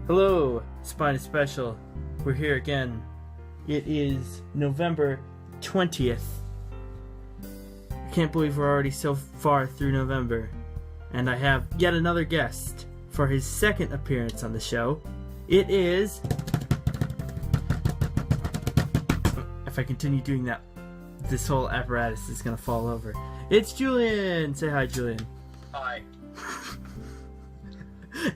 Hello, Spinous Special. We're here again. It is November 20th. I can't believe we're already so far through November. And I have yet another guest for his second appearance on the show. It is... If I continue doing that, this whole apparatus is going to fall over. It's Julian! Say hi, Julian. Hi.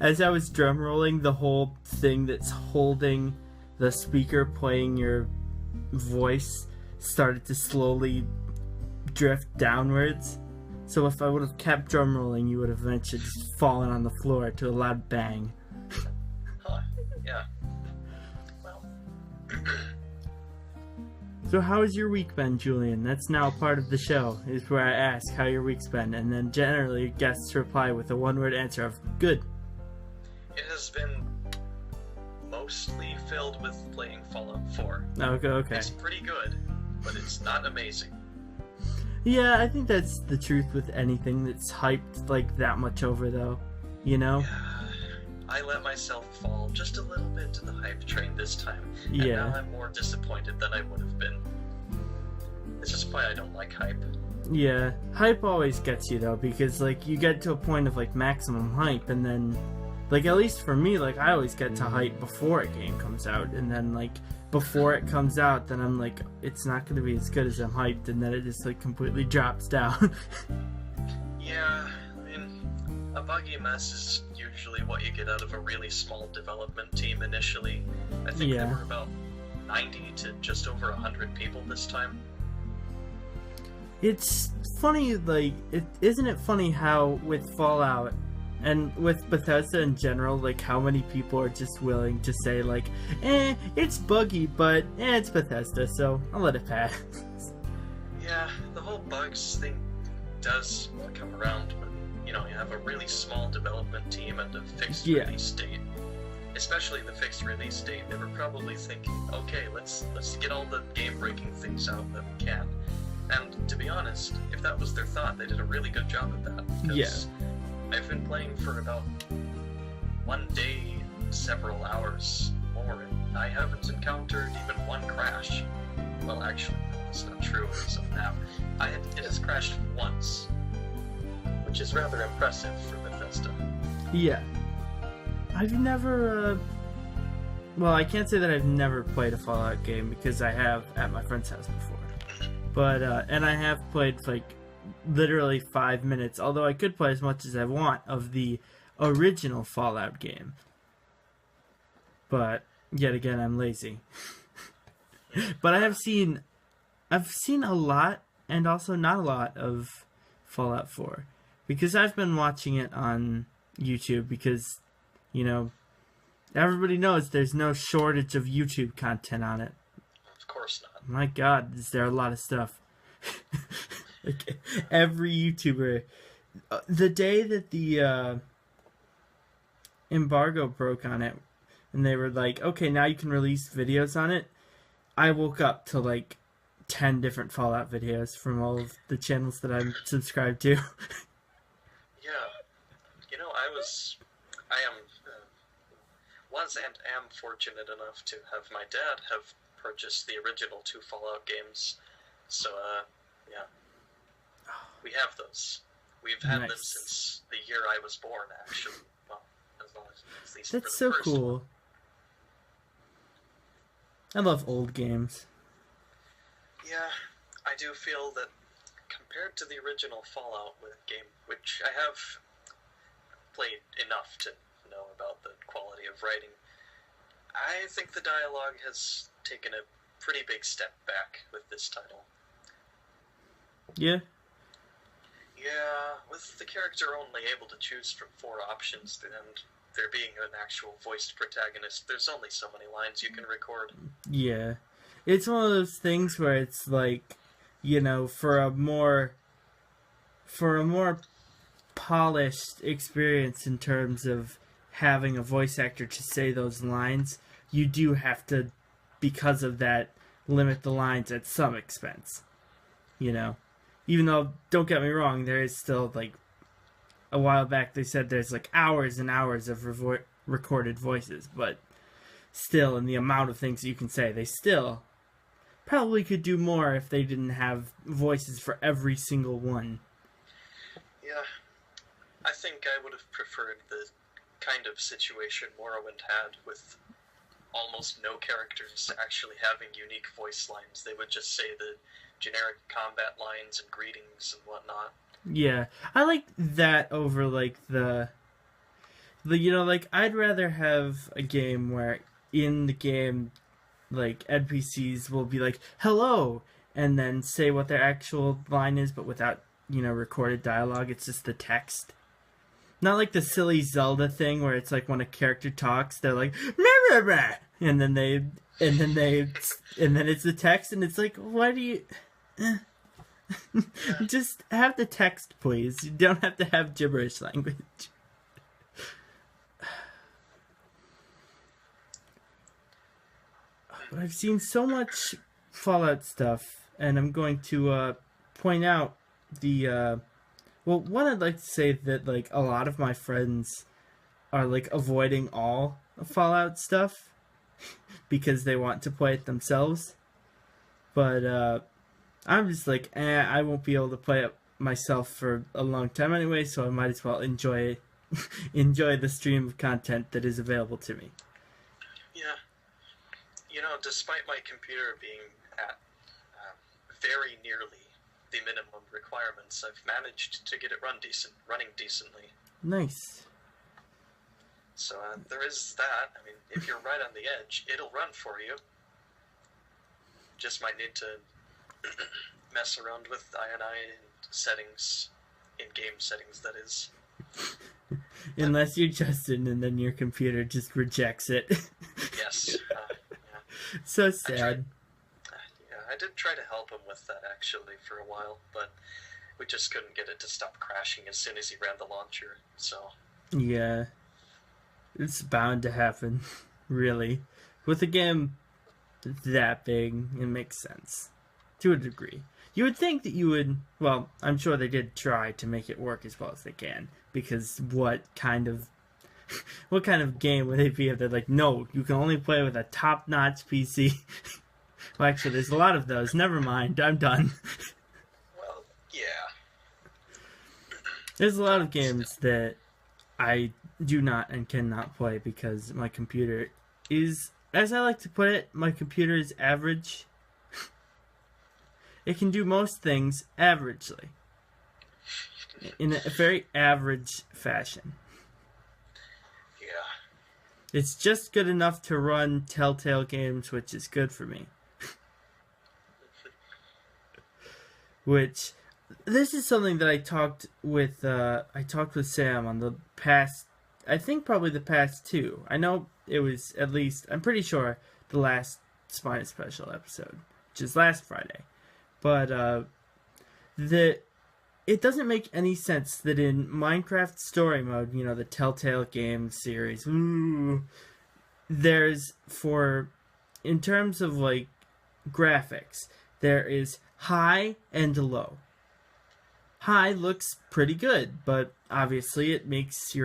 As I was drum rolling, the whole thing that's holding the speaker playing your voice started to slowly drift downwards. So if I would have kept drum rolling, you would have eventually just fallen on the floor to a loud bang. Huh. Yeah. Well. So how has your week been, Julian? That's now part of the show, is where I ask how your week's been, and then generally guests reply with a one-word answer of good. It has been mostly filled with playing Fallout 4. Okay. It's pretty good, but it's not amazing. Yeah, I think that's the truth with anything that's hyped like that much over, though. You know? Yeah, I let myself fall just a little bit to the hype train this time, and Yeah. now I'm more disappointed than I would have been. It's just why I don't like hype. Yeah, hype always gets you, though, because, like, you get to a point of, like, maximum hype, and then, like, at least for me, like, I always get to hype before a game comes out, and then, like, before it comes out, then I'm like, it's not going to be as good as I'm hyped, and then it just, like, completely drops down. Yeah, I mean, a buggy mess is usually what you get out of a really small development team initially. I think Yeah. there were about 90 to just over 100 people this time. It's funny, like, isn't it funny how with Fallout and with Bethesda in general, like, how many people are just willing to say, like, it's buggy, but, it's Bethesda, so I'll let it pass. Yeah, the whole bugs thing does come around, but, you know, you have a really small development team and a fixed Yeah. release date. Especially the fixed release date, they were probably thinking, okay, let's get all the game-breaking things out that we can. And to be honest, if that was their thought, they did a really good job at that. Because I've been playing for about one day, several hours more, and I haven't encountered even one crash. Well, actually, that's not true as of now. It has crashed once, which is rather impressive for Bethesda. Yeah. I've never, well, I can't say that I've never played a Fallout game, because I have at my friend's house before. But, and I have played, like, literally 5 minutes, although I could play as much as I want of the original Fallout game. But, yet again, I'm lazy. But I've seen a lot, and also not a lot, of Fallout 4. Because I've been watching it on YouTube, because, you know, everybody knows there's no shortage of YouTube content on it. Of course not. My God, is there a lot of stuff. Like, every YouTuber... the day that the embargo broke on it, and they were like, okay, now you can release videos on it, I woke up to, like, 10 different Fallout videos from all of the channels that I'm subscribed to. Yeah. You know, was and am fortunate enough to have my dad have purchased the original 2 Fallout games. So, yeah. We have those. We've had them Nice. since the year I was born, actually. Well, as long as at least for That's the so first cool. one. I love old games. Yeah, I do feel that compared to the original Fallout game, which I have played enough to know about the quality of writing, I think the dialogue has taken a pretty big step back with this title. Yeah. Yeah, with the character only able to choose from 4 options, and there being an actual voiced protagonist, there's only so many lines you can record. Yeah. It's one of those things where it's like, you know, for a more polished experience in terms of having a voice actor to say those lines, you do have to, because of that, limit the lines at some expense. You know? Even though, don't get me wrong, there is still, like, a while back they said there's, like, hours and hours of recorded voices, but still, in the amount of things you can say, they still probably could do more if they didn't have voices for every single one. Yeah, I think I would have preferred the kind of situation Morrowind had with almost no characters actually having unique voice lines. They would just say the generic combat lines and greetings and whatnot. Yeah, I like that over like the like I'd rather have a game where in the game like NPCs will be like hello and then say what their actual line is, but without recorded dialogue. It's just the text. Not like the silly Zelda thing where it's like when a character talks, they're like, "Meh, meh, meh," and then it's the text, and it's like, why do you just have the text, please? You don't have to have gibberish language. But I've seen so much Fallout stuff, and I'm going to point out the well, one, I'd like to say that like a lot of my friends are like avoiding all Fallout stuff because they want to play it themselves. But I'm just like, I won't be able to play it myself for a long time anyway, so I might as well enjoy the stream of content that is available to me. Yeah. Despite my computer being at very nearly the minimum requirements, I've managed to get it running decently. Nice. So there is that. I mean, if you're right on the edge, it'll run for you. Just might need to mess around with INI and settings, in-game settings, that is. Unless you're Justin, and then your computer just rejects it. Yes. Yeah. So sad. I did try to help him with that, actually, for a while, but we just couldn't get it to stop crashing as soon as he ran the launcher, so... Yeah. It's bound to happen, really. With a game that big, it makes sense. To a degree. You would think that you would... Well, I'm sure they did try to make it work as well as they can, because what kind of game would they be if they're like, no, you can only play with a top-notch PC... Well, actually, there's a lot of those. Never mind. I'm done. Well, yeah. There's a lot of games that I do not and cannot play because my computer is, as I like to put it, my computer is average. It can do most things averagely. In a very average fashion. Yeah. It's just good enough to run Telltale games, which is good for me. Which, this is something that I talked with Sam on the past, I think probably the past two. I know it was at least, I'm pretty sure, the last Spinous special episode, which is last Friday. But, it doesn't make any sense that in Minecraft Story Mode, the Telltale game series, there's, in terms of, like, graphics, there is high and low. High looks pretty good, but obviously it makes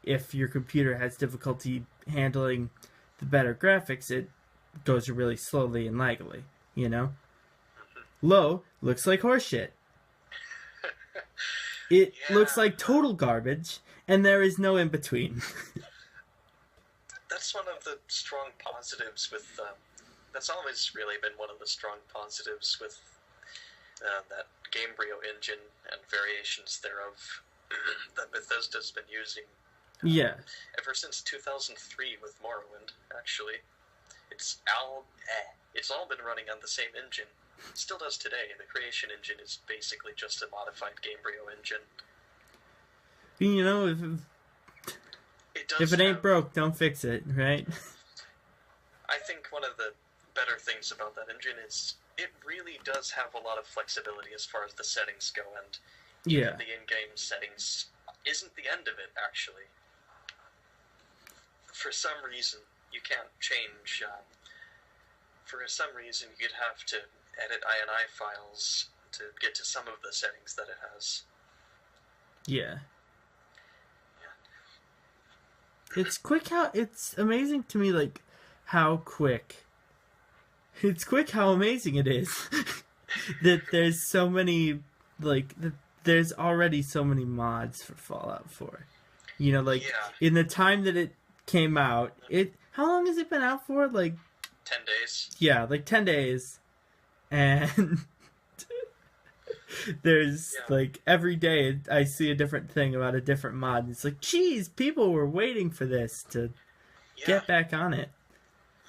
if your computer has difficulty handling the better graphics, it goes really slowly and laggily, Low looks like horseshit. It looks like total garbage, and there is no in between. That's one of the strong positives with that's always really been one of the strong positives with that Gamebryo engine and variations thereof that Bethesda's been using. Yeah. Ever since 2003 with Morrowind, actually. It's all been running on the same engine. It still does today. The creation engine is basically just a modified Gamebryo engine. If it ain't broke, don't fix it, right? I think one of the better things about that engine is it really does have a lot of flexibility as far as the settings go, and even the in-game settings isn't the end of it, actually. For some reason, you can't change. For some reason, you'd have to edit INI files to get to some of the settings that it has. Yeah. It's amazing to me, like, how quick. It's quick how amazing it is that there's so many, like, there's already so many mods for Fallout 4. You know, like, Yeah. in the time that it came out, how long has it been out for? Like, 10 days. yeah, like 10 days. And there's, like, every day I see a different thing about a different mod. And it's like, geez, people were waiting for this to get back on it.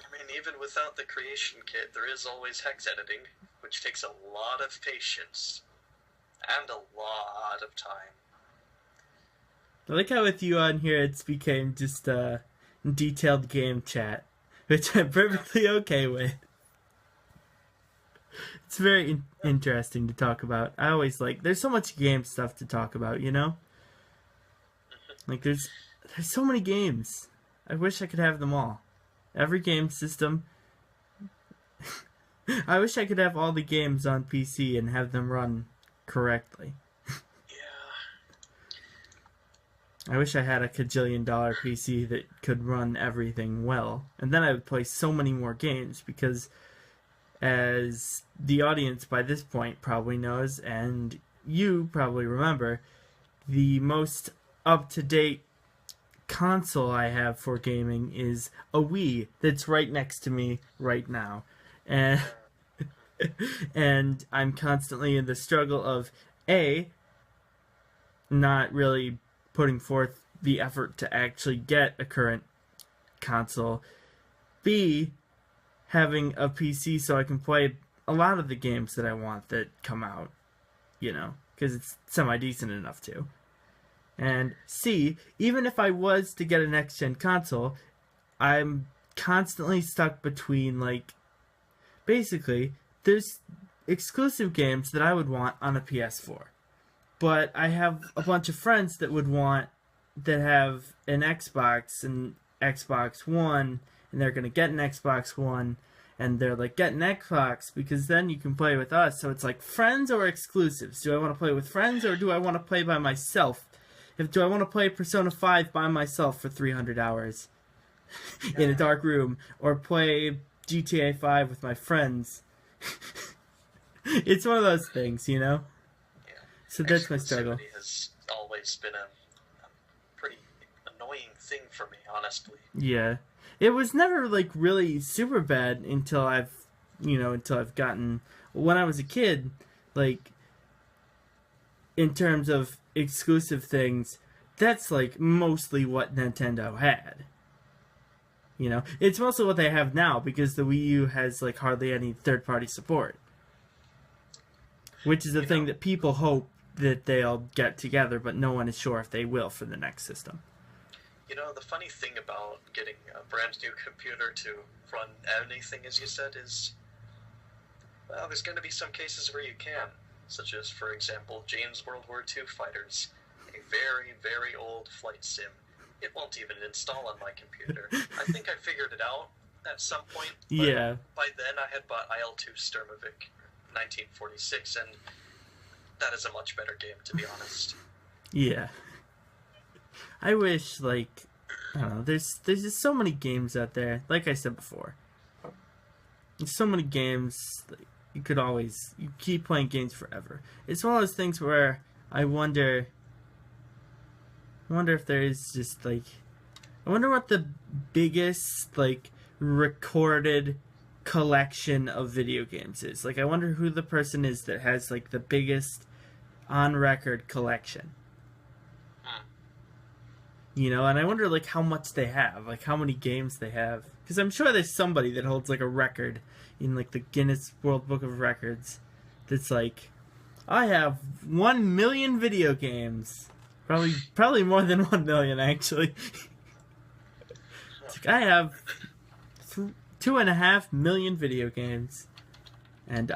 I mean, even without the creation kit, there is always hex editing, which takes a lot of patience and a lot of time. I like how with you on here it's became just a detailed game chat, which I'm perfectly okay with. It's very interesting to talk about. I always there's so much game stuff to talk about, you know? Like, there's so many games. I wish I could have them all. Every game system. I wish I could have all the games on PC and have them run correctly. I wish I had a $1,000,000,000 PC that could run everything well. And then I would play so many more games because, as the audience by this point probably knows, and you probably remember, the most up-to-date console I have for gaming is a Wii that's right next to me right now. And, and I'm constantly in the struggle of, A, not really putting forth the effort to actually get a current console, B, having a PC so I can play a lot of the games that I want that come out, you know, because it's semi-decent enough to. And C, even if I was to get a next-gen console, I'm constantly stuck between, like, basically, there's exclusive games that I would want on a PS4. But I have a bunch of friends that have an Xbox and Xbox One, and they're going to get an Xbox One, and they're like, get an Xbox, because then you can play with us. So it's like, friends or exclusives? Do I want to play with friends, or do I want to play by myself? Do I want to play Persona 5 by myself for 300 hours in a dark room, or play GTA 5 with my friends? It's one of those things, you know? So that's my struggle. Exclusivity has always been a pretty annoying thing for me, honestly. Yeah. It was never, like, really super bad until I've gotten... When I was a kid, like, in terms of exclusive things, that's, like, mostly what Nintendo had. You know? It's mostly what they have now, because the Wii U has, like, hardly any third-party support. Which is the thing that people hope that they'll get together, but no one is sure if they will for the next system. You know, the funny thing about getting a brand new computer to run anything, as you said, is, well, there's going to be some cases where you can, such as, for example, Jane's World War II Fighters, a very, very old flight sim. It won't even install on my computer. I think I figured it out at some point, but yeah. By then I had bought IL-2 Sturmovik 1946, and that is a much better game, to be honest. Yeah. I wish, like, I don't know, there's just so many games out there, like I said before. There's so many games, like, you keep playing games forever. It's one of those things where I wonder if there is just, like, I wonder what the biggest, like, recorded collection of video games is. Like, I wonder who the person is that has, like, the biggest on-record collection. You know, and I wonder, like, how much they have, like, how many games they have. Because I'm sure there's somebody that holds, like, a record in, like, the Guinness World Book of Records that's like, I have 1 million video games. Probably more than 1 million, actually. It's like, I have 2.5 million video games. And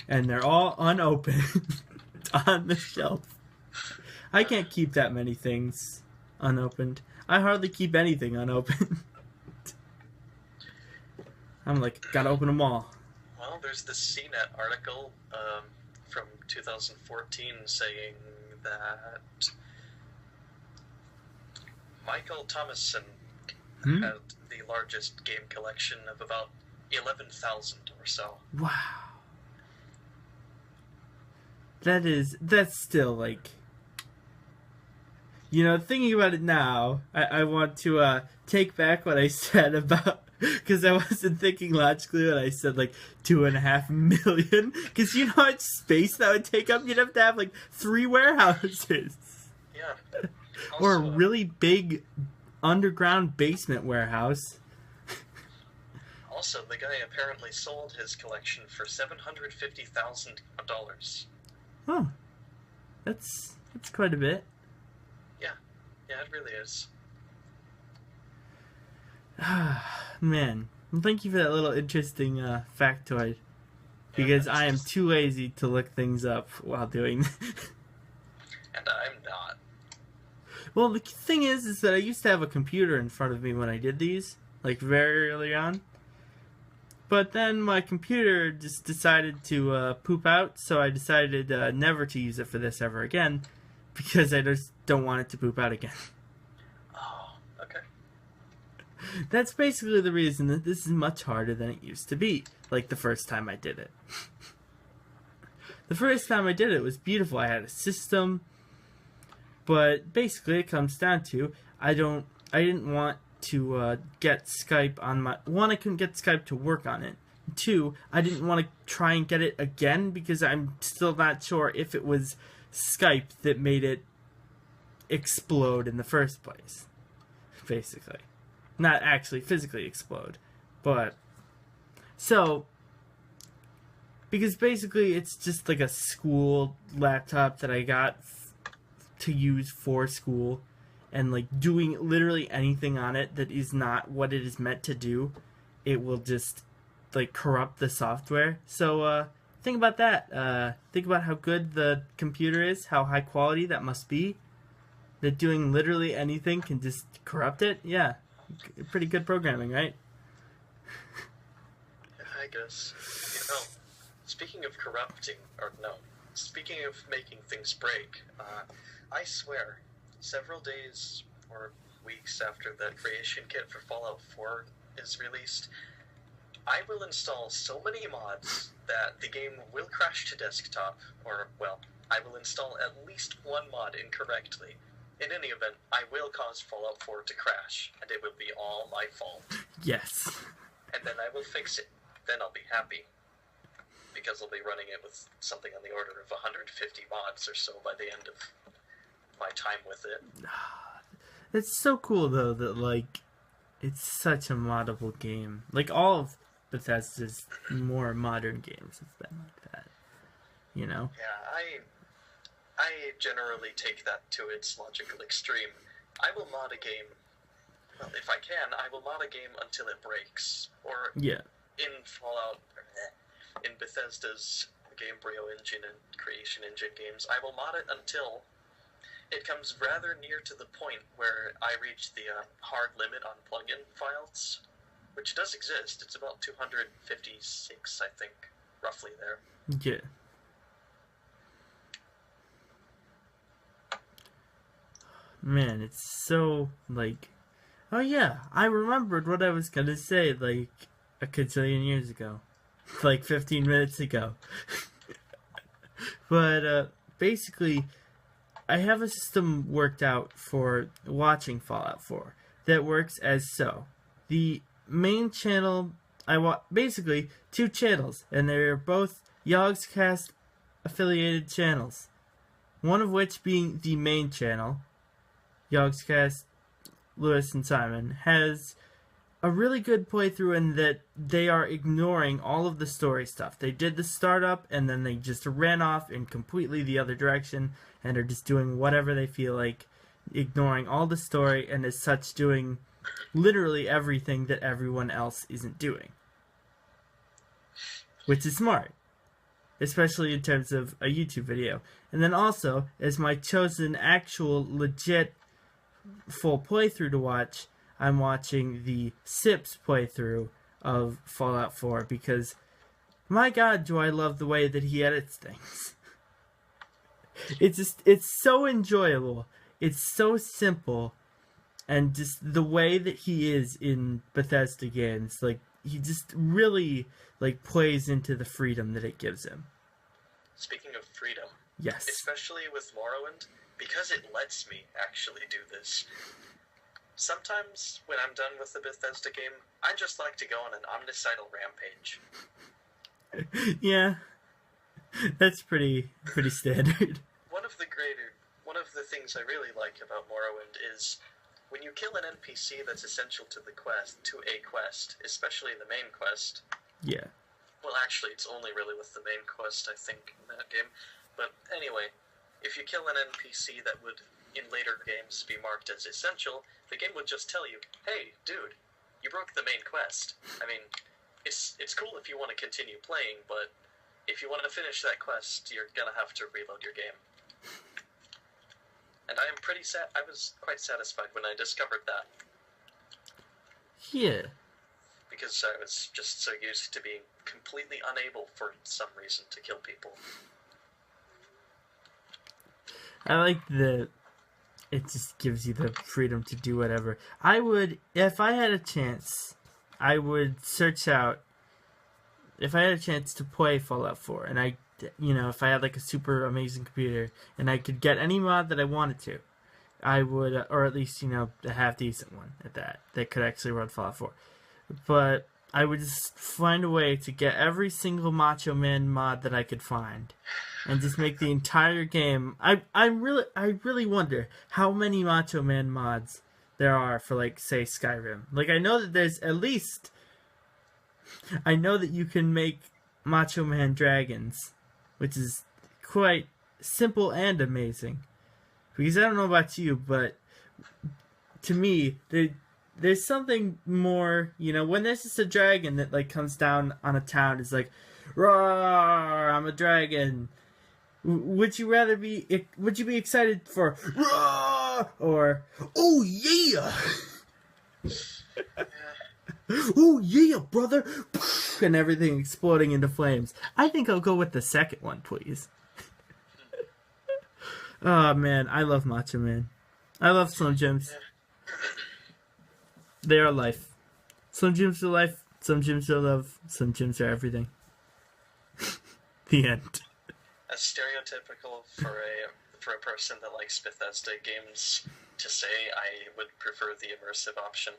and they're all unopened on the shelf. I can't keep that many things unopened. I hardly keep anything unopened. I'm like, gotta open them all. Well, there's this CNET article from 2014 saying that Michael Thomason Hmm? had the largest game collection of about 11,000 or so. Wow. That's still, like... You know, thinking about it now, I want to take back what I said about... Because I wasn't thinking logically when I said, like, 2.5 million. Because you know how much space that would take up? You'd have to have, like, 3 warehouses. Yeah. Or a Also, really big underground basement warehouse. Also, the guy apparently sold his collection for $750,000. Oh. That's quite a bit. Yeah, it really is. Man, thank you for that little interesting factoid. Because I am too lazy to look things up while doing. And I'm not. Well, the thing is that I used to have a computer in front of me when I did these, like very early on. But then my computer just decided to poop out, so I decided never to use it for this ever again, because I just don't want it to poop out again. Oh, okay. That's basically the reason that this is much harder than it used to be, like the first time I did it. The first time I did it was beautiful. I had a system, but basically it comes down to I didn't want to get Skype on my... One, I couldn't get Skype to work on it. 2, I didn't want to try and get it again because I'm still not sure if it was Skype that made it explode in the first place. Basically. Not actually physically explode. But... So... Because basically it's just like a school laptop that I got to use for school. And like doing literally anything on it that is not what it is meant to do, it will just like corrupt the software. So think about that. Think about how good the computer is, how high quality that must be. That doing literally anything can just corrupt it. Yeah, pretty good programming, right? I guess. Speaking of corrupting, speaking of making things break, I swear, several days or weeks after the creation kit for Fallout 4 is released, I will install so many mods that the game will crash to desktop, or, well, I will install at least one mod incorrectly. In any event, I will cause Fallout 4 to crash, and it will be all my fault. Yes. And then I will fix it. Then I'll be happy. Because I'll be running it with something on the order of 150 mods or so by the end of my time with it. It's so cool though that like it's such a moddable game. Like all of Bethesda's more modern games have been like that. You know? Yeah, I generally take that to its logical extreme. I will mod a game, well, if I can, I will mod a game until it breaks. Or yeah. In Fallout, in Bethesda's Gamebryo engine and Creation engine games, I will mod it until it comes rather near to the point where I reach the hard limit on plugin files, which does exist. It's about 256, I think, roughly there. Yeah. Man, it's so, like... Oh yeah, I remembered what I was gonna say, like, a gazillion years ago. Like 15 minutes ago. But, basically, I have a system worked out for watching Fallout 4 that works as so. The main channel, basically 2 channels, and they're both Yogscast affiliated channels. One of which being the main channel, Yogscast, Lewis and Simon, has a really good playthrough in that they are ignoring all of the story stuff. They did the startup and then they just ran off in completely the other direction and are just doing whatever they feel like, ignoring all the story and as such doing literally everything that everyone else isn't doing. Which is smart. Especially in terms of a YouTube video. And then also, as my chosen actual legit full playthrough to watch, I'm watching the Sips playthrough of Fallout 4 because, my god, do I love the way that he edits things. It's so enjoyable. It's so simple. and just the way that he is in Bethesda games, like he just really like plays into the freedom that it gives him. Speaking of freedom, Yes. especially with Morrowind, because it lets me actually do this. Sometimes when I'm done with the Bethesda game, I just like to go on an omnicidal rampage. Yeah, that's pretty standard. One of the things I really like about Morrowind is when you kill an NPC that's essential to a quest, especially the main quest. Yeah. Well, actually, it's only really with the main quest, I think, in that game. But anyway, if you kill an NPC that would, in later games, be marked as essential, the game would just tell you, hey, dude, you broke the main quest. I mean, it's cool if you want to continue playing, but if you want to finish that quest, you're gonna have to reload your game. And I was quite satisfied when I discovered that. Yeah. Because I was just so used to being completely unable for some reason to kill people. I like it just gives you the freedom to do whatever. If I had a chance, I would search out, if I had a chance to play Fallout 4, and if I had like a super amazing computer, and I could get any mod that I wanted to, I would, or at least, a half decent one at that could actually run Fallout 4. But I would just find a way to get every single Macho Man mod that I could find, and just make the entire game. I really wonder how many Macho Man mods there are for, like, say, Skyrim. Like, I know that there's at least, I know that you can make Macho Man dragons, which is quite simple and amazing. Because I don't know about you, but to me, there's something more, when there's just a dragon that, like, comes down on a town, it's like, roar, I'm a dragon. Would you be excited for, roar, or, oh yeah! Oh yeah, brother! And everything exploding into flames. I think I'll go with the second one, please. Oh man, I love Macho Man. I love Slim Jims. They are life. Slim Jims are life. Slim Jims are love. Slim Jims are everything. The end. As stereotypical for a person that likes Bethesda games to say, I would prefer the immersive option.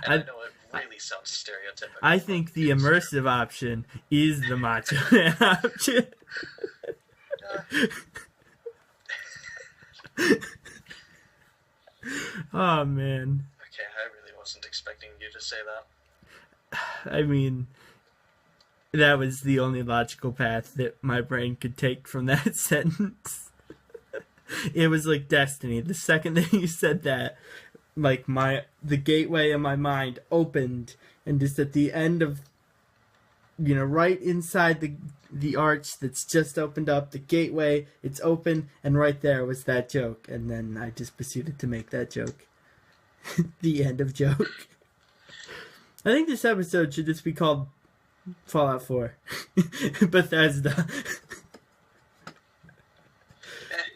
And I know it really sounds stereotypical. I think the immersive option is the Macho Man option. Oh man. Okay, I really wasn't expecting you to say that. I mean, that was the only logical path that my brain could take from that sentence. It was like destiny. The second that you said that, like the gateway in my mind opened, and just at the end of, right inside the arch that's just opened up, the gateway, it's open, and right there was that joke, and then I just proceeded to make that joke. The end of joke. I think this episode should just be called Fallout 4. Bethesda.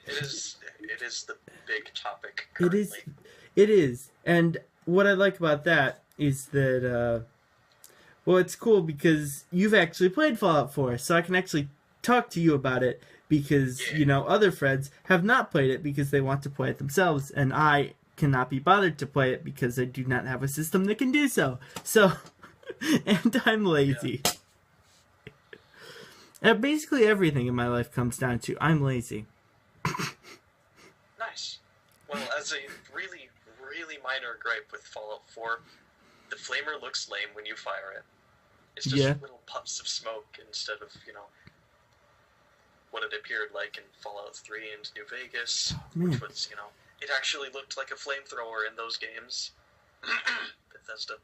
It is the big topic currently. It is. And what I like about that is that, well, it's cool because you've actually played Fallout 4, so I can actually talk to you about it because, other friends have not played it because they want to play it themselves, and I cannot be bothered to play it because I do not have a system that can do so. So, and I'm lazy. Yeah. And basically everything in my life comes down to I'm lazy. Nice. Well, as a really, really minor gripe with Fallout 4, the flamer looks lame when you fire it. It's just little puffs of smoke instead of, what it appeared like in Fallout 3 and New Vegas, which was, it actually looked like a flamethrower in those games. Bethesda.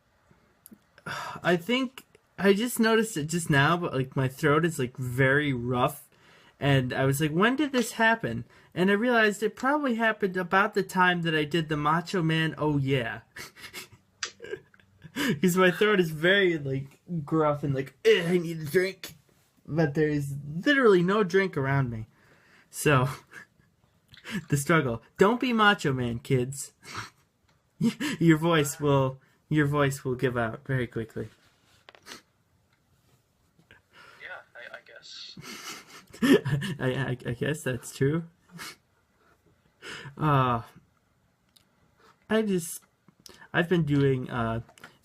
I think I just noticed it just now, but like my throat is like very rough, and I was like, when did this happen? And I realized it probably happened about the time that I did the Macho Man oh yeah. Because my throat is very like gruff and like, I need a drink. But there's literally no drink around me. So The struggle. Don't be Macho Man, kids. Your voice will give out very quickly. Yeah, I guess. I guess that's true. I've been doing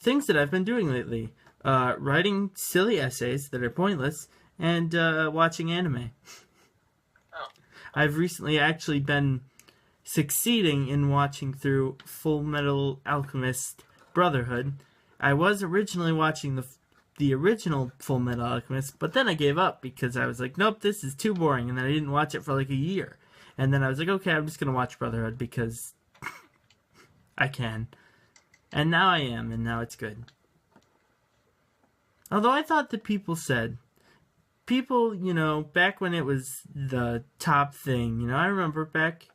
things that I've been doing lately. Writing silly essays that are pointless and watching anime. Oh. I've recently actually been succeeding in watching through Full Metal Alchemist Brotherhood. I was originally watching the original Full Metal Alchemist, but then I gave up because I was like, nope, this is too boring, and then I didn't watch it for like a year. And then I was like, okay, I'm just going to watch Brotherhood because I can. And now I am, and now it's good. Although I thought that people, you know, back when it was the top thing, you know, I remember back,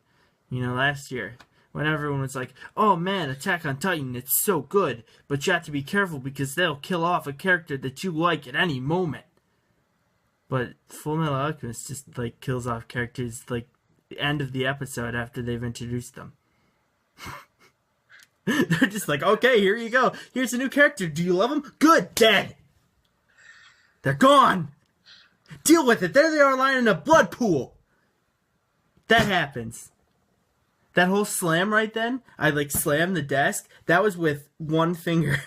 you know, last year, when everyone was like, oh man, Attack on Titan, it's so good, but you have to be careful because they'll kill off a character that you like at any moment. But Full Metal Alchemist just, like, kills off characters, like, the end of the episode after they've introduced them. They're just like, okay, here you go. Here's a new character. Do you love him? Good. Dead. They're gone. Deal with it. There they are lying in a blood pool. That happens. That whole slam right then, I like slammed the desk. That was with one finger.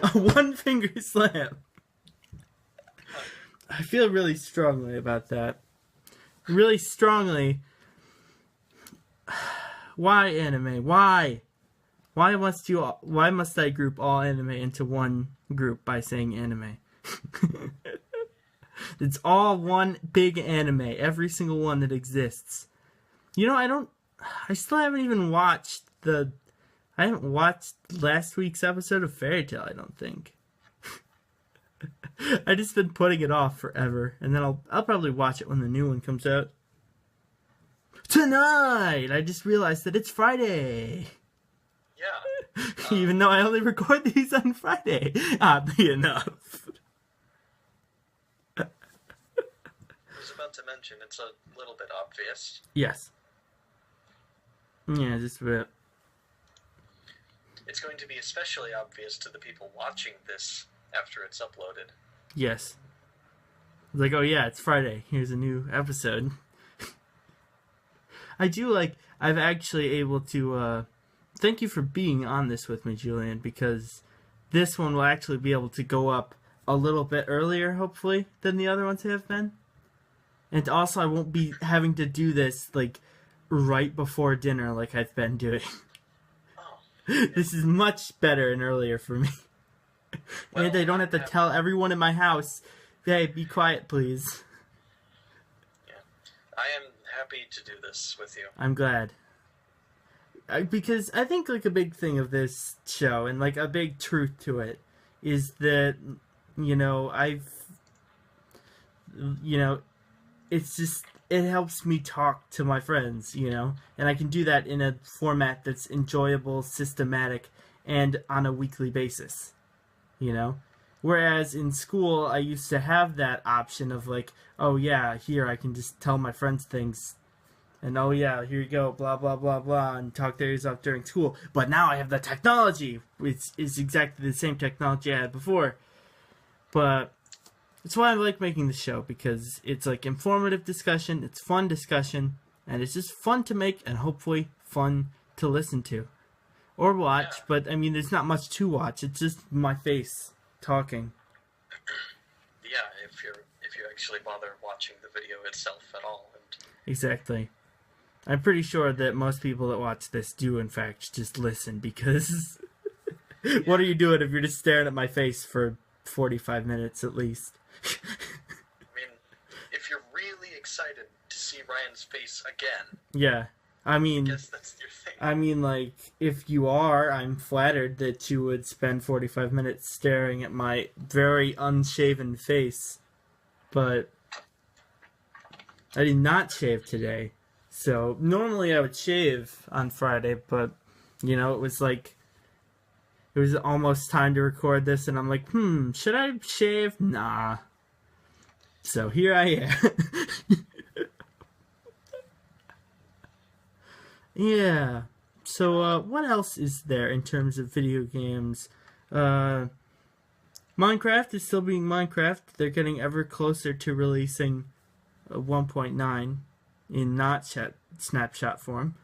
A one finger slam. I feel really strongly about that. Really strongly. Why anime? Why? Why must I group all anime into one group by saying anime? It's all one big anime. Every single one that exists. You know, I still haven't even watched I haven't watched last week's episode of Fairy Tail, I don't think. I just been putting it off forever, and then I'll probably watch it when the new one comes out. Tonight! I just realized that it's Friday. Yeah. Even though I only record these on Friday, oddly enough. I was about to mention, it's a little bit obvious. Yes. Yeah, just a bit. It's going to be especially obvious to the people watching this after it's uploaded. Yes. It's like, oh yeah, it's Friday. Here's a new episode. I've actually able to, thank you for being on this with me, Julian, because this one will actually be able to go up a little bit earlier, hopefully, than the other ones have been. And also, I won't be having to do this, like, right before dinner like I've been doing. Oh. This is much better and earlier for me. Well, and I don't have to tell everyone in my house, hey, be quiet, please. Yeah. I am happy to do this with you. I'm glad. Because I think, like, a big thing of this show, and, like, a big truth to it, is that, you know, it's just, it helps me talk to my friends, you know? And I can do that in a format that's enjoyable, systematic, and on a weekly basis, you know? Whereas in school, I used to have that option of like, oh yeah, here I can just tell my friends things. And oh yeah, here you go, blah, blah, blah, blah, and talk their ears off during school. But now I have the technology, which is exactly the same technology I had before. But that's why I like making the show, because it's like informative discussion, it's fun discussion, and it's just fun to make and hopefully fun to listen to. Or watch, Yeah. but I mean, there's not much to watch, it's just my face talking. Yeah, if you actually bother watching the video itself at all. And Exactly. I'm pretty sure that most people that watch this do, in fact, just listen, because what are you doing if you're just staring at my face for 45 minutes at least? I mean, if you're really excited to see Ryan's face again, Yeah. I I mean, guess that's your thing. like, if you are, I'm flattered that you would spend 45 minutes staring at my very unshaven face. But I did not shave today. So, normally I would shave on Friday, but, you know, it was almost time to record this, and I'm like, should I shave? Nah. So, here I am. Yeah. So, what else is there in terms of video games? Uh, Minecraft is still being Minecraft. They're getting ever closer to releasing 1.9 in not snapshot form.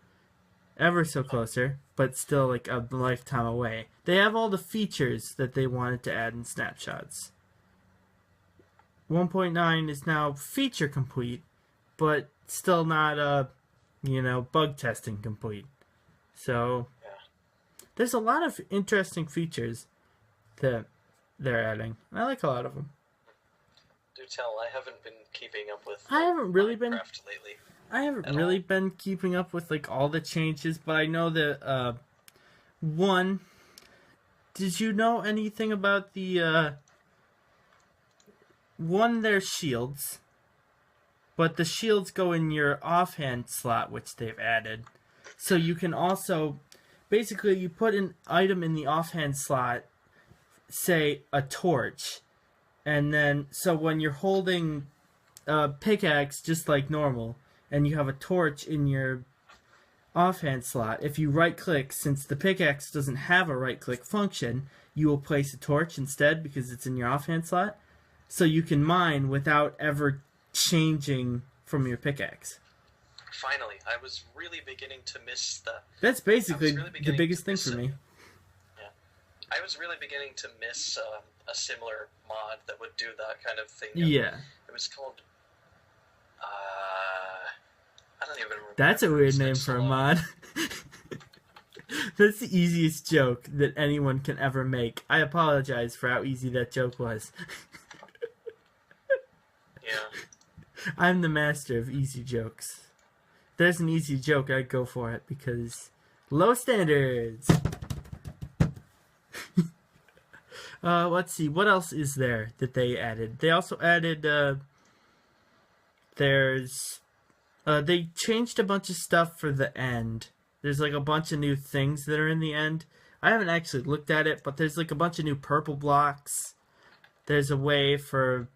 Ever so closer, but still like a lifetime away. They have all the features that they wanted to add in snapshots. 1.9 is now feature complete, but still not bug testing complete. So there's a lot of interesting features that they're adding. I like a lot of them. Do tell, I haven't been keeping up with I haven't really Minecraft lately. I haven't really been keeping up with like all the changes, but I know that one. Did you know anything about the one? There's shields, but the shields go in your offhand slot, which they've added, so you can also basically you put an item in the offhand slot, say a torch, and then so when you're holding a pickaxe just like normal, and you have a torch in your offhand slot, if you right click, since the pickaxe doesn't have a right click function, you will place a torch instead because it's in your offhand slot, so you can mine without ever changing from your pickaxe. Finally, I was really beginning to miss the... That's basically the biggest thing for me. Yeah. I was really beginning to miss a similar mod that would do that kind of thing. Yeah. It was called... I don't even remember. That's a weird name for a mod. That's the easiest joke that anyone can ever make. I apologize for how easy that joke was. Yeah. I'm the master of easy jokes. If there's an easy joke, I'd go for it because low standards. Let's see, what else is there that they added? They also added, they changed a bunch of stuff for the end. There's like a bunch of new things that are in the end. I haven't actually looked at it, but there's like a bunch of new purple blocks. There's a way to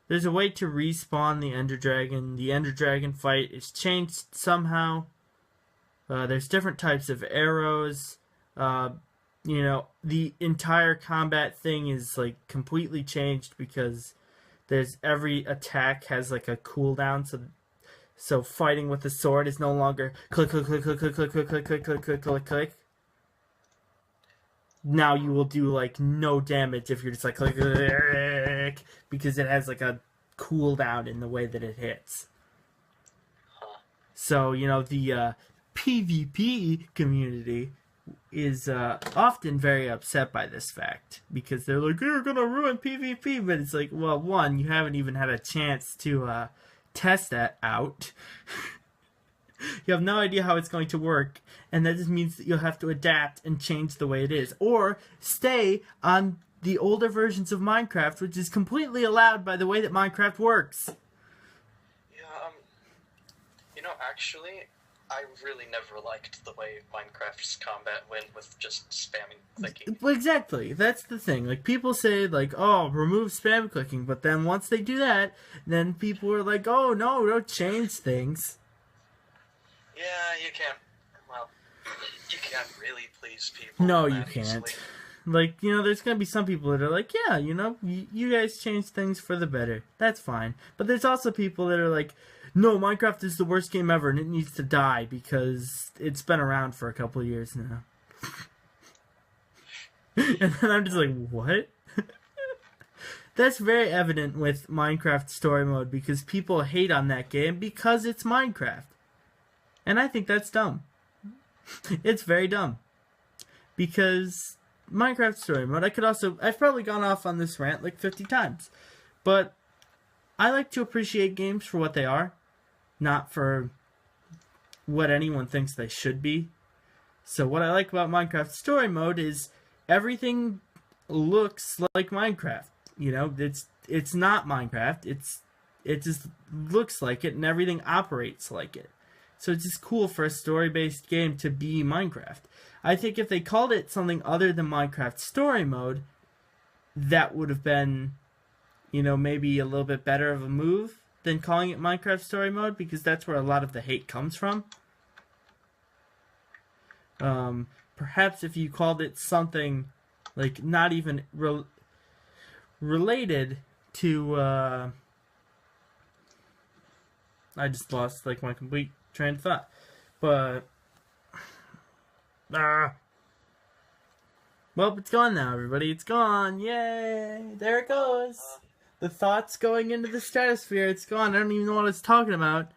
respawn the Ender Dragon. The Ender Dragon fight is changed somehow. There's different types of arrows. The entire combat thing is like completely changed because there's every attack has like a cooldown, so fighting with the sword is no longer click click click click click click click click click click click click click. Now you will do like no damage if you're just like click click because it has like a cooldown in the way that it hits. So the PvP community is often very upset by this fact because they're like, you're gonna ruin PvP, but it's like, well, one, you haven't even had a chance to test that out. You have no idea how it's going to work, and that just means that you'll have to adapt and change the way it is, or stay on the older versions of Minecraft, which is completely allowed by the way that Minecraft works. Yeah, actually, I really never liked the way Minecraft's combat went with just spamming clicking. Well, exactly. That's the thing. Like, people say, like, oh, remove spam clicking, but then once they do that, then people are like, oh, no, don't change things. Yeah, you can't really please people. No, you that can't. easily. Like, there's going to be some people that are like, yeah, you guys change things for the better. That's fine. But there's also people that are like, no, Minecraft is the worst game ever and it needs to die because it's been around for a couple of years now. And then I'm just like, what? That's very evident with Minecraft Story Mode because people hate on that game because it's Minecraft. And I think that's dumb. It's very dumb. Because Minecraft Story Mode, I've probably gone off on this rant like 50 times. But I like to appreciate games for what they are, not for what anyone thinks they should be. So what I like about Minecraft Story Mode is everything looks like Minecraft. It's not Minecraft. It just looks like it and everything operates like it. So it's just cool for a story-based game to be Minecraft. I think if they called it something other than Minecraft Story Mode, that would have been, maybe a little bit better of a move than calling it Minecraft Story Mode, because that's where a lot of the hate comes from. Perhaps if you called it something like not even related to I just lost like my complete train of thought. But well, it's gone now, everybody. It's gone. Yay! There it goes. The thought's going into the stratosphere. It's gone. I don't even know what it's talking about.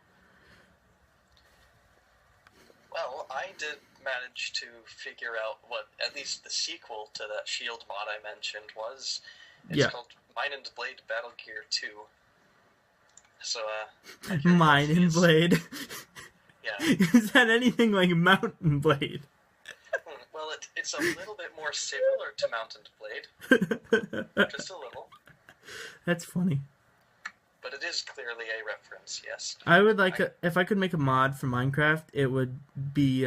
Well, I did manage to figure out what at least the sequel to that Shield mod I mentioned was. It's called Mine and Blade Battle Gear 2. So, Mine and Blade. Yeah. Is that anything like Mountain Blade? Well, it's a little bit more similar to Mountain Blade. Just a little. That's funny. But it is clearly a reference, yes. I would like if I could make a mod for Minecraft, it would be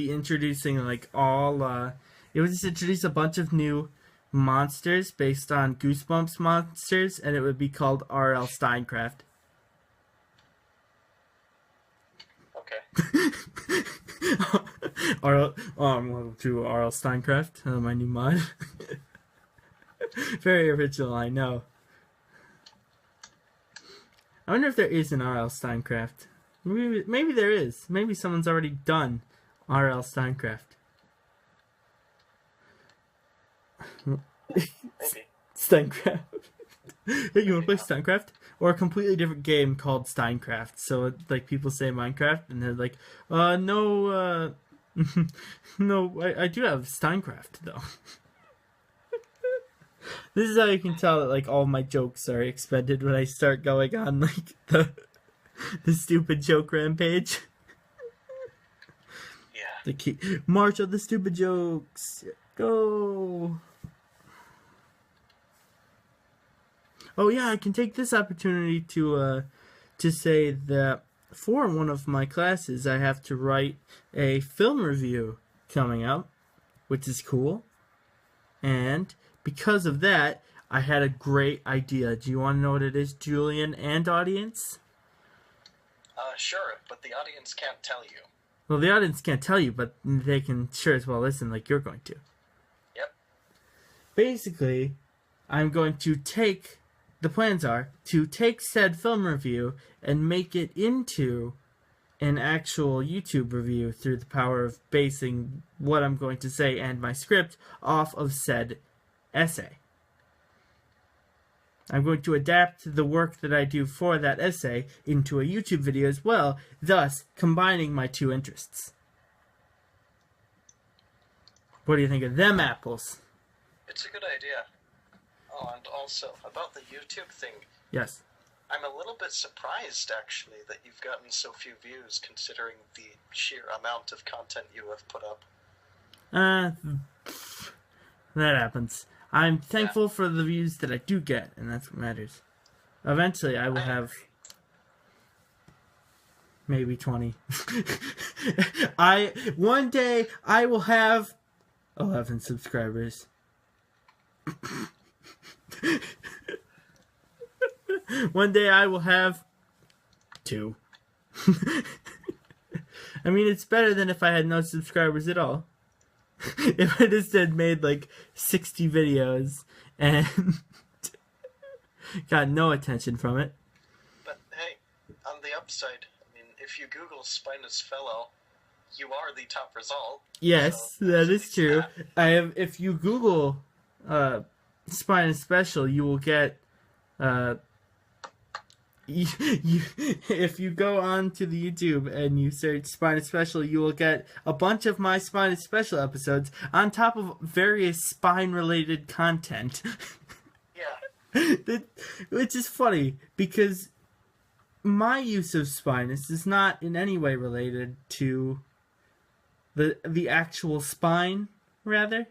introducing like it would just introduce a bunch of new monsters based on Goosebumps monsters, and it would be called R.L. Steinecraft. Okay. Welcome to R.L. Steinecraft, my new mod. Very original, I know. I wonder if there is an R.L. Steinecraft. Maybe there is. Maybe someone's already done R.L. Steinecraft. Maybe. Steinecraft. Hey, you want to play Steinecraft? Or a completely different game called Steinecraft. So, like, people say Minecraft, and they're like, no, no, I do have Steinecraft, though. This is how you can tell that, like, all my jokes are expended when I start going on, like, the stupid joke rampage. Yeah. March of the stupid jokes. Go. Oh yeah, I can take this opportunity to say that for one of my classes, I have to write a film review coming up, which is cool. And because of that, I had a great idea. Do you want to know what it is, Julian and audience? Sure, but the audience can't tell you. Well, the audience can't tell you, but they can sure as well listen like you're going to. Yep. Basically, I'm going to take... The plans are to take said film review and make it into an actual YouTube review through the power of basing what I'm going to say and my script off of said essay. I'm going to adapt the work that I do for that essay into a YouTube video as well, thus combining my two interests. What do you think of them apples? It's a good idea. Oh, and also, about the YouTube thing. Yes. I'm a little bit surprised, actually, that you've gotten so few views, considering the sheer amount of content you have put up. That happens. I'm thankful for the views that I do get, and that's what matters. Eventually, I will have maybe 20. One day, I will have 11 subscribers. One day I will have 2. I mean, it's better than if I had no subscribers at all. If I just had made like 60 videos and got no attention from it. But hey, on the upside, I mean, if you Google Spinous Fellow, you are the top result. Yes, so that is true. If you Google Spinous Special, you will get if you go on to the YouTube and you search Spinous Special, you will get a bunch of my Spinous Special episodes on top of various spine-related content. Yeah. Which is funny, because my use of Spinous is not in any way related to the actual spine, rather.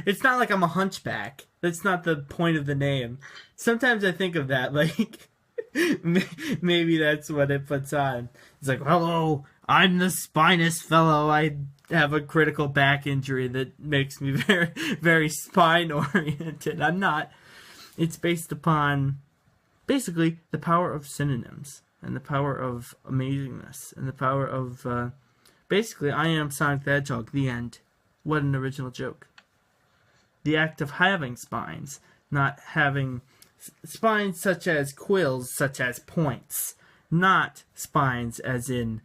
It's not like I'm a hunchback. That's not the point of the name. Sometimes I think of that, like... Maybe that's what it puts on. It's like, hello, I'm the Spinous Fellow. I have a critical back injury that makes me very, very spine-oriented. I'm not. It's based upon, basically, the power of synonyms, and the power of amazingness, and the power of, Basically, I am Sonic the Hedgehog, the end. What an original joke. The act of having spines, not having spines such as quills, such as points. Not spines as in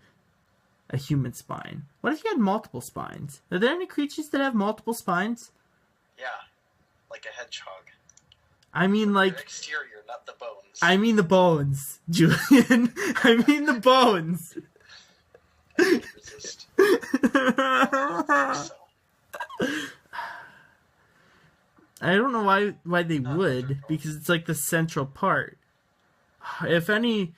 a human spine. What if you had multiple spines? Are there any creatures that have multiple spines? Yeah, like a hedgehog. I mean, like... The exterior, not the bones. I mean the bones, Julian. I mean the bones. I can't resist. So. I don't know why they would, because it's like the central part. If any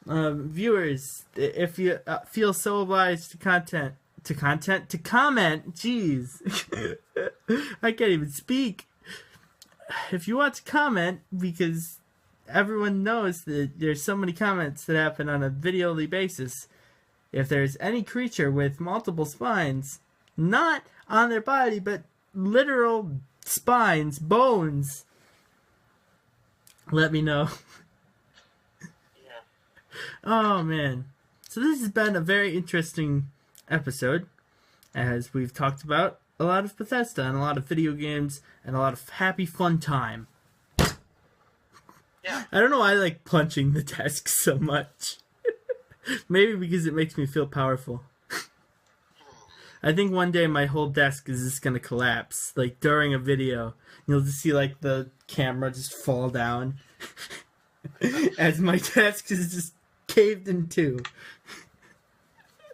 viewers, if you feel so obliged to comment, jeez, I can't even speak. If you want to comment, because everyone knows that there's so many comments that happen on a videoly basis, if there's any creature with multiple spines, not on their body, but literal spines, bones, let me know. Yeah. Oh, man. So this has been a very interesting episode, as we've talked about a lot of Bethesda and a lot of video games and a lot of happy fun time. Yeah. I don't know why I like punching the desk so much. Maybe because it makes me feel powerful. I think one day my whole desk is just gonna collapse, like during a video. You'll just see like the camera just fall down as my desk is just caved in two.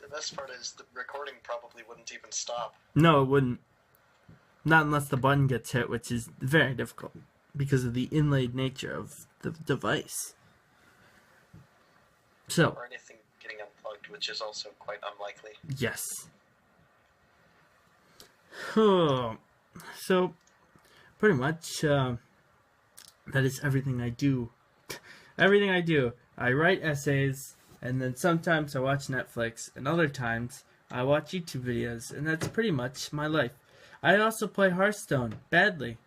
The best part is the recording probably wouldn't even stop. No, it wouldn't. Not unless the button gets hit, which is very difficult because of the inlaid nature of the device. So, Or anything getting unplugged, which is also quite unlikely. yes. So, pretty much, that is everything I do. Everything I do. I write essays, and then sometimes I watch Netflix, and other times I watch YouTube videos, and that's pretty much my life. I also play Hearthstone, badly.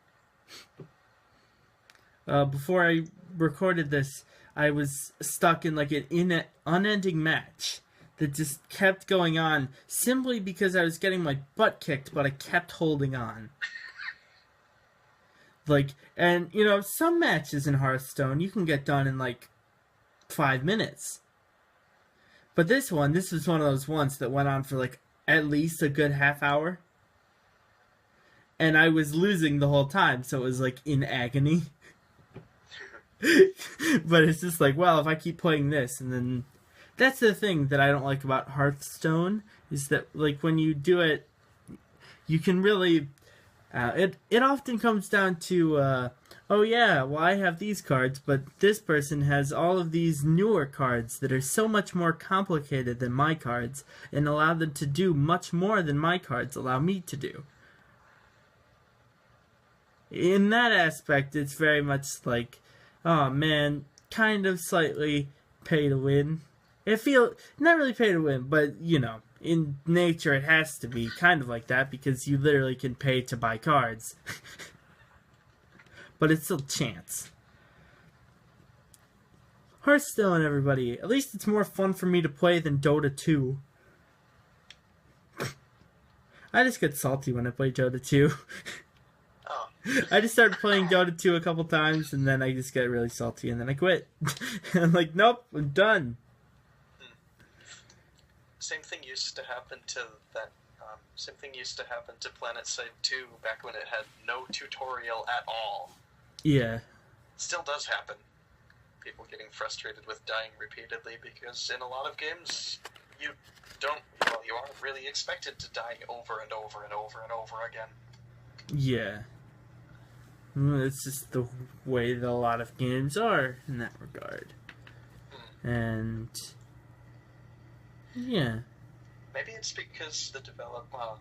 Before I recorded this, I was stuck in like an unending match that just kept going on simply because I was getting my butt kicked, but I kept holding on. Like, and you know, some matches in Hearthstone you can get done in like 5 minutes. But this was one of those ones that went on for like at least a good half hour. And I was losing the whole time, so it was like in agony. But it's just like, well, if I keep playing this, and then that's the thing that I don't like about Hearthstone, is that like when you do it, you can really it often comes down to oh yeah, well I have these cards, but this person has all of these newer cards that are so much more complicated than my cards and allow them to do much more than my cards allow me to do. In that aspect, it's very much like, oh man, kind of slightly pay to win. It feels not really pay to win, but you know, in nature it has to be kind of like that because you literally can pay to buy cards. But it's still chance. Hearthstone, everybody. At least it's more fun for me to play than Dota 2. I just get salty when I play Dota 2. Oh. I just started playing Dota 2 a couple times, and then I just get really salty, and then I quit. I'm like, nope, I'm done. Same thing used to happen to that. Same thing used to happen to PlanetSide 2 back when it had no tutorial at all. Yeah. Still does happen. People getting frustrated with dying repeatedly because in a lot of games you aren't really expected to die over and over and over and over again. Yeah. It's just the way that a lot of games are in that regard. And yeah. Maybe it's because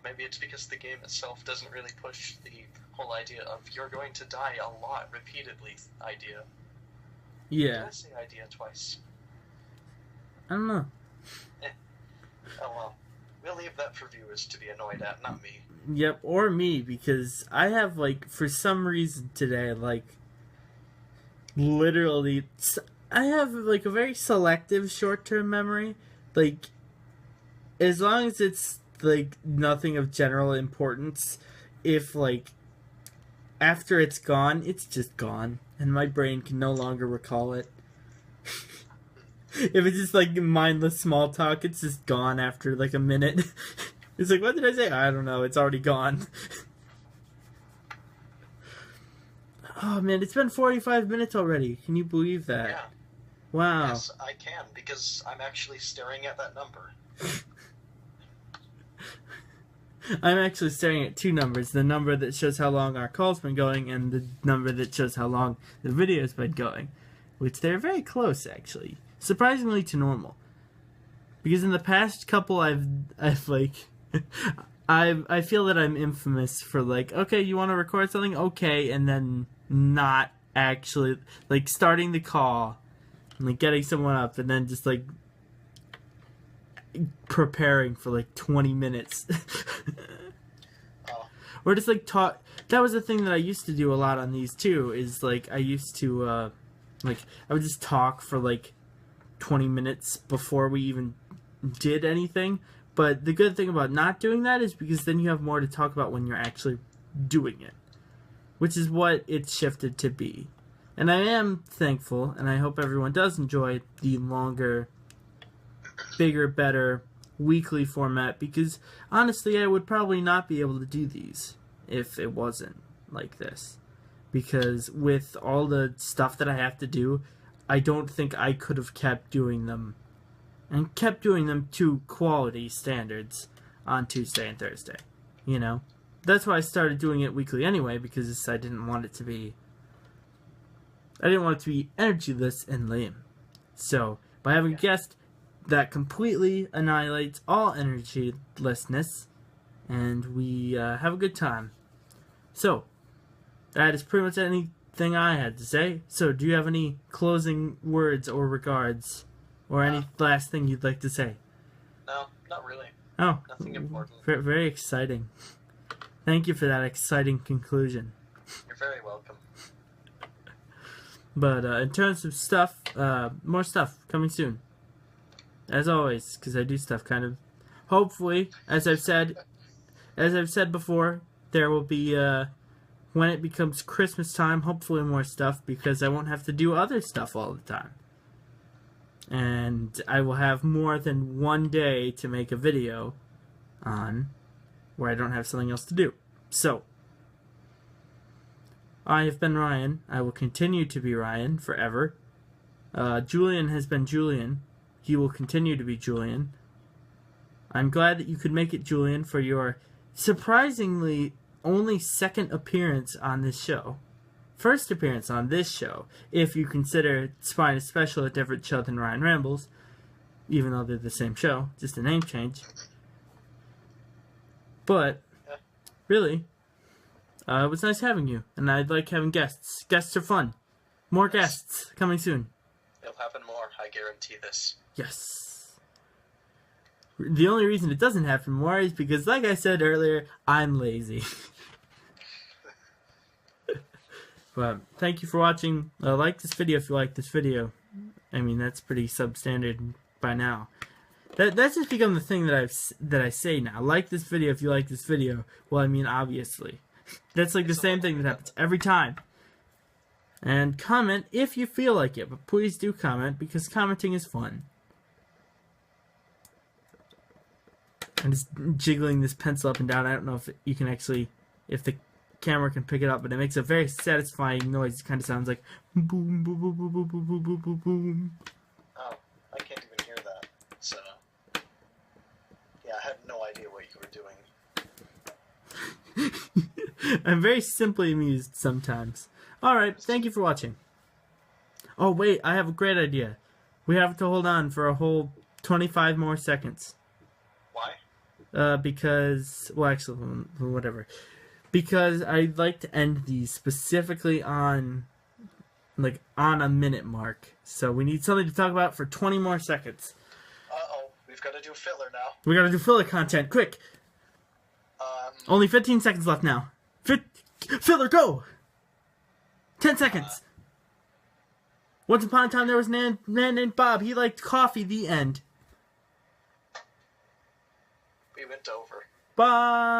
maybe it's because the game itself doesn't really push the whole idea of you're going to die a lot repeatedly idea. Yeah. Did I say idea twice? I don't know. Oh well. We'll leave that for viewers to be annoyed at, not me. Yep, or me, because I have, like, for some reason today, like, literally, I have, like, a very selective short-term memory. Like, as long as it's like nothing of general importance, if like after it's gone, it's just gone, and my brain can no longer recall it. If it's just like mindless small talk, it's just gone after like a minute. It's like, what did I say? I don't know. It's already gone. Oh man, it's been 45 minutes already. Can you believe that? Yeah. Wow. Yes, I can, because I'm actually staring at that number. I'm actually staring at two numbers. The number that shows how long our call's been going and the number that shows how long the video's been going. Which they're very close, actually. Surprisingly to normal. Because in the past couple I've like... I feel that I'm infamous for like, okay, you want to record something? Okay, and then not actually... Like, starting the call and like getting someone up and then just like preparing for like 20 minutes. Or just like talk. That was the thing that I used to do a lot on these too, is like I used to like I would just talk for like 20 minutes before we even did anything. But the good thing about not doing that is because then you have more to talk about when you're actually doing it, which is what it's shifted to be. And I am thankful, and I hope everyone does enjoy the longer, bigger, better weekly format, because honestly I would probably not be able to do these if it wasn't like this. Because with all the stuff that I have to do, I don't think I could have kept doing them, and kept doing them to quality standards on Tuesday and Thursday. You know? That's why I started doing it weekly anyway, because I didn't want it to be energyless and lame. So, by having a guest that completely annihilates all energylessness, and we have a good time. So, that is pretty much anything I had to say. So, do you have any closing words or regards, or any last thing you'd like to say? No, not really. Oh, nothing important. Very exciting. Thank you for that exciting conclusion. You're very welcome. But in terms of stuff, more stuff coming soon. As always, because I do stuff kind of. Hopefully, as I've said before, there will be when it becomes Christmas time. Hopefully, more stuff, because I won't have to do other stuff all the time, and I will have more than one day to make a video on where I don't have something else to do. So, I have been Ryan. I will continue to be Ryan forever. Julian has been Julian. He will continue to be Julian. I'm glad that you could make it, Julian, for your surprisingly only second appearance on this show. First appearance on this show, if you consider Spinous Special a different show than Ryan Rambles, even though they're the same show, just a name change. But, really, it was nice having you, and I'd like having guests. Guests are fun. More guests coming soon. It'll happen more, I guarantee this. Yes. The only reason it doesn't happen more is because, like I said earlier, I'm lazy. But thank you for watching. Like this video if you like this video. I mean, that's pretty substandard by now. That's just become the thing that I say now. Like this video if you like this video. Well, I mean, obviously. That's like the same thing that happens every time. And comment if you feel like it, but please do comment, because commenting is fun. I'm just jiggling this pencil up and down. I don't know if you can actually, if the camera can pick it up, but it makes a very satisfying noise. It kind of sounds like boom, boom, boom, boom, boom, boom, boom, boom, boom. Oh, I can't even hear that. So, yeah, I had no idea what you were doing. I'm very simply amused sometimes. Alright, thank you for watching. Oh, wait, I have a great idea. We have to hold on for a whole 25 more seconds. Why? Because, well, actually, whatever. Because I'd like to end these specifically on, like, on a minute mark. So we need something to talk about for 20 more seconds. Uh-oh, we've got to do filler now. We gotta do filler content, quick! Only 15 seconds left now. Filler, go! 10 seconds. Once upon a time, there was a man named Bob. He liked coffee. The end. We went over. Bye.